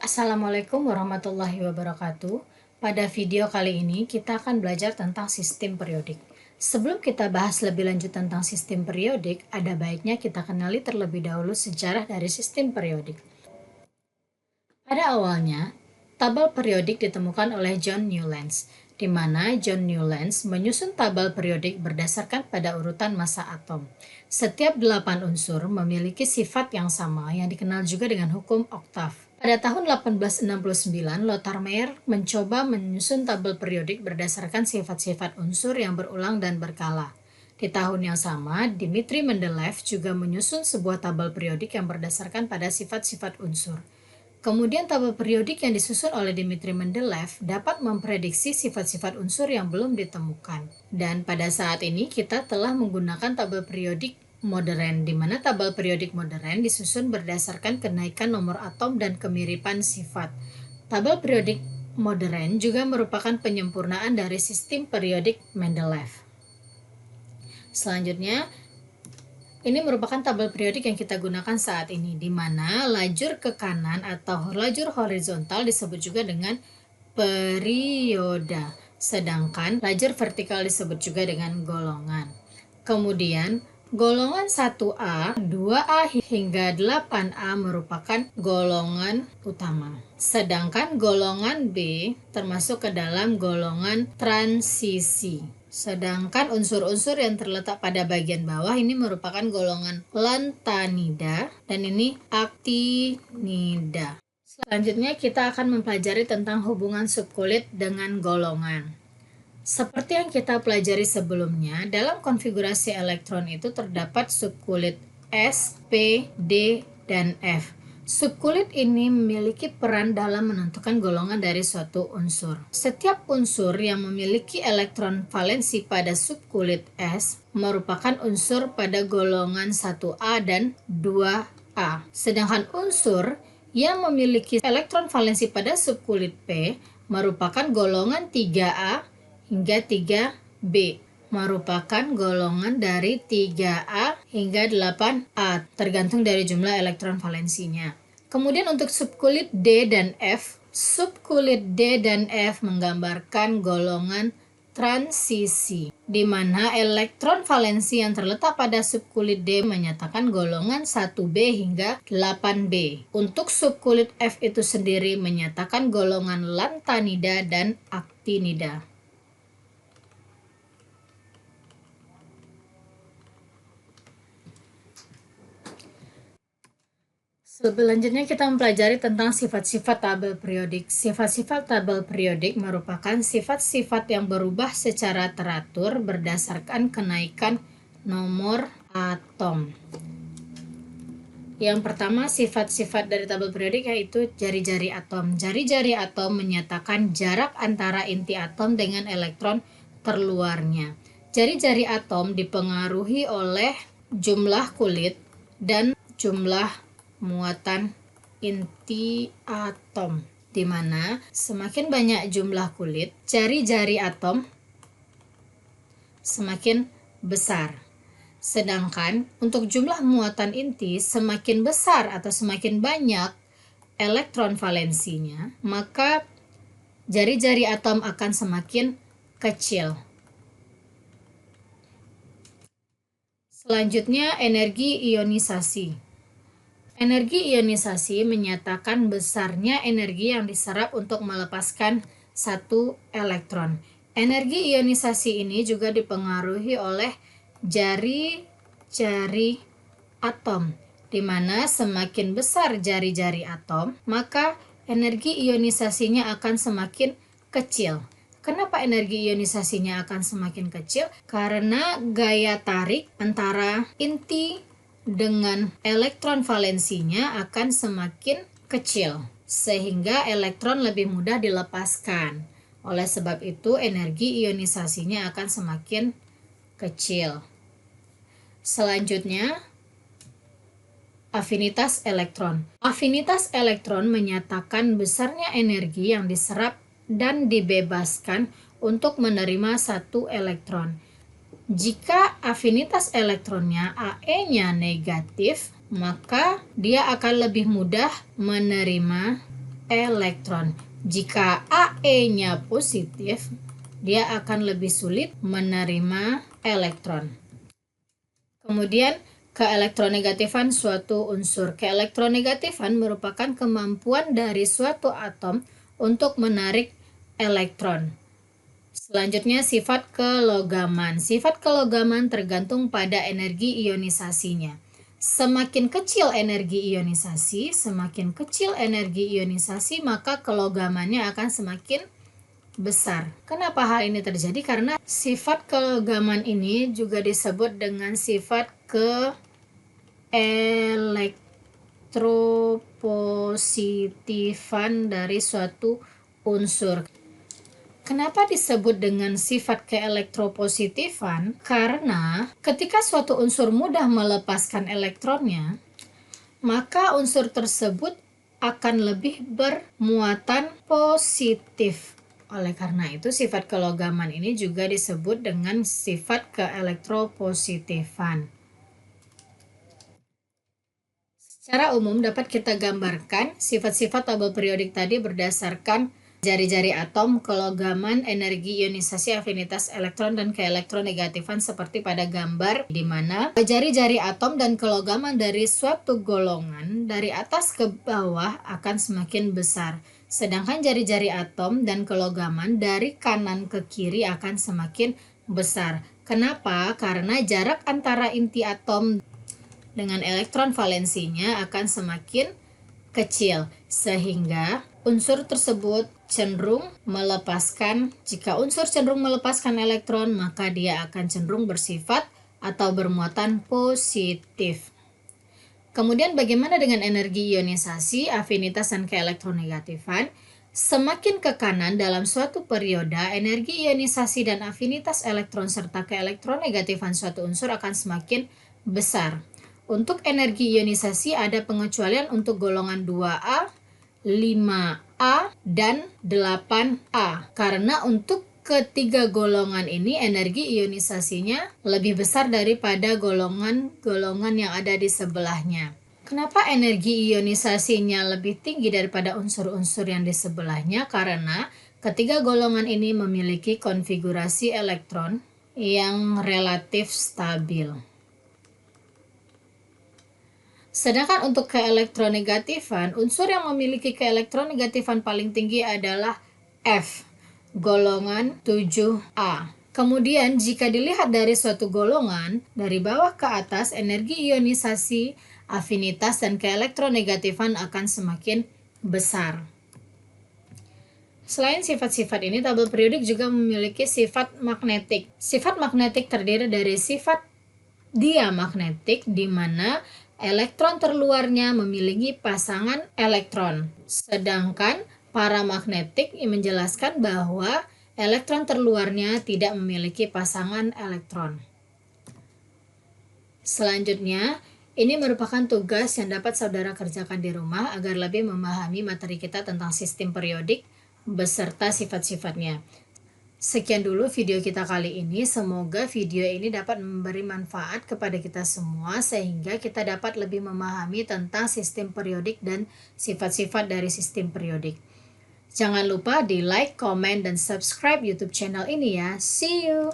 Assalamualaikum warahmatullahi wabarakatuh. Pada video kali ini kita akan belajar tentang sistem periodik. Sebelum kita bahas lebih lanjut tentang sistem periodik, ada baiknya kita kenali terlebih dahulu sejarah dari sistem periodik. Pada awalnya, tabel periodik ditemukan oleh John Newlands, di mana John Newlands menyusun tabel periodik berdasarkan pada urutan massa atom. Setiap 8 unsur memiliki sifat yang sama yang dikenal juga dengan hukum oktav. Pada tahun 1869, Lothar Meyer mencoba menyusun tabel periodik berdasarkan sifat-sifat unsur yang berulang dan berkala. Di tahun yang sama, Dmitri Mendeleev juga menyusun sebuah tabel periodik yang berdasarkan pada sifat-sifat unsur. Kemudian tabel periodik yang disusun oleh Dmitri Mendeleev dapat memprediksi sifat-sifat unsur yang belum ditemukan. Dan pada saat ini kita telah menggunakan tabel periodik modern, di mana tabel periodik modern disusun berdasarkan kenaikan nomor atom dan kemiripan sifat. Tabel periodik modern juga merupakan penyempurnaan dari sistem periodik Mendeleev. Selanjutnya, ini merupakan tabel periodik yang kita gunakan saat ini, di mana lajur ke kanan atau lajur horizontal disebut juga dengan perioda, sedangkan lajur vertikal disebut juga dengan golongan. Kemudian, golongan 1A, 2A hingga 8A merupakan golongan utama. Sedangkan golongan B termasuk ke dalam golongan transisi. Sedangkan unsur-unsur yang terletak pada bagian bawah ini merupakan golongan lantanida dan ini actinida. Selanjutnya kita akan mempelajari tentang hubungan subkulit dengan golongan. Seperti yang kita pelajari sebelumnya, dalam konfigurasi elektron itu terdapat subkulit S, P, D, dan F. Subkulit ini memiliki peran dalam menentukan golongan dari suatu unsur. Setiap unsur yang memiliki elektron valensi pada subkulit S merupakan unsur pada golongan 1A dan 2A. Sedangkan unsur yang memiliki elektron valensi pada subkulit P merupakan golongan 3A hingga 3B. Merupakan golongan dari 3A hingga 8A, tergantung dari jumlah elektron valensinya. Kemudian untuk subkulit D dan F, subkulit D dan F menggambarkan golongan transisi, di mana elektron valensi yang terletak pada subkulit D menyatakan golongan 1B hingga 8B. Untuk subkulit F itu sendiri menyatakan golongan lantanida dan actinida. Selanjutnya kita mempelajari tentang sifat-sifat tabel periodik. Sifat-sifat tabel periodik merupakan sifat-sifat yang berubah secara teratur berdasarkan kenaikan nomor atom. Yang pertama, sifat-sifat dari tabel periodik yaitu jari-jari atom. Jari-jari atom menyatakan jarak antara inti atom dengan elektron terluarnya. Jari-jari atom dipengaruhi oleh jumlah kulit dan jumlah muatan inti atom, di mana semakin banyak jumlah kulit, jari-jari atom semakin besar. Sedangkan untuk jumlah muatan inti semakin besar atau semakin banyak elektron valensinya, maka jari-jari atom akan semakin kecil. Selanjutnya, energi ionisasi. Energi ionisasi menyatakan besarnya energi yang diserap untuk melepaskan satu elektron. Energi ionisasi ini juga dipengaruhi oleh jari-jari atom, di mana semakin besar jari-jari atom, maka energi ionisasinya akan semakin kecil. Kenapa energi ionisasinya akan semakin kecil? Karena gaya tarik antara inti dengan elektron valensinya akan semakin kecil, sehingga elektron lebih mudah dilepaskan. Oleh sebab itu, energi ionisasinya akan semakin kecil. Selanjutnya, afinitas elektron. Afinitas elektron menyatakan besarnya energi yang diserap dan dibebaskan untuk menerima satu elektron. Jika afinitas elektronnya AE-nya negatif, maka dia akan lebih mudah menerima elektron. Jika AE-nya positif, dia akan lebih sulit menerima elektron. Kemudian, keelektronegatifan suatu unsur. Keelektronegatifan merupakan kemampuan dari suatu atom untuk menarik elektron. Selanjutnya, sifat kelogaman. Sifat kelogaman tergantung pada energi ionisasinya. Semakin kecil energi ionisasi, maka kelogamannya akan semakin besar. Kenapa hal ini terjadi? Karena sifat kelogaman ini juga disebut dengan sifat keelektropositifan dari suatu unsur. Kenapa disebut dengan sifat keelektropositifan? Karena ketika suatu unsur mudah melepaskan elektronnya, maka unsur tersebut akan lebih bermuatan positif. Oleh karena itu, sifat kelogaman ini juga disebut dengan sifat keelektropositifan. Secara umum dapat kita gambarkan sifat-sifat tabel periodik tadi berdasarkan jari-jari atom, kelogaman, energi ionisasi, afinitas elektron, dan keelektronegatifan seperti pada gambar, di mana jari-jari atom dan kelogaman dari suatu golongan dari atas ke bawah akan semakin besar. Sedangkan jari-jari atom dan kelogaman dari kanan ke kiri akan semakin besar. Kenapa? Karena jarak antara inti atom dengan elektron valensinya akan semakin kecil, sehingga unsur tersebut cenderung melepaskan. Jika unsur cenderung melepaskan elektron, maka dia akan cenderung bersifat atau bermuatan positif. Kemudian bagaimana dengan energi ionisasi, afinitas, dan keelektronegatifan? Semakin ke kanan dalam suatu periode, energi ionisasi dan afinitas elektron serta keelektronegatifan suatu unsur akan semakin besar. Untuk energi ionisasi ada pengecualian untuk golongan 2A, 5A, dan 8A. Karena untuk ketiga golongan ini energi ionisasinya lebih besar daripada golongan-golongan yang ada di sebelahnya. Kenapa energi ionisasinya lebih tinggi daripada unsur-unsur yang di sebelahnya? Karena ketiga golongan ini memiliki konfigurasi elektron yang relatif stabil. Sedangkan untuk keelektronegatifan, unsur yang memiliki keelektronegatifan paling tinggi adalah F, golongan 7A. Kemudian jika dilihat dari suatu golongan, dari bawah ke atas, energi ionisasi, afinitas, dan keelektronegatifan akan semakin besar. Selain sifat-sifat ini, tabel periodik juga memiliki sifat magnetik. Sifat magnetik terdiri dari sifat diamagnetik, di mana elektron terluarnya memiliki pasangan elektron. Sedangkan paramagnetik menjelaskan bahwa elektron terluarnya tidak memiliki pasangan elektron. Selanjutnya, ini merupakan tugas yang dapat saudara kerjakan di rumah agar lebih memahami materi kita tentang sistem periodik beserta sifat-sifatnya. Sekian dulu video kita kali ini. Semoga video ini dapat memberi manfaat kepada kita semua sehingga kita dapat lebih memahami tentang sistem periodik dan sifat-sifat dari sistem periodik. Jangan lupa di like, komen, dan subscribe YouTube channel ini ya. See you!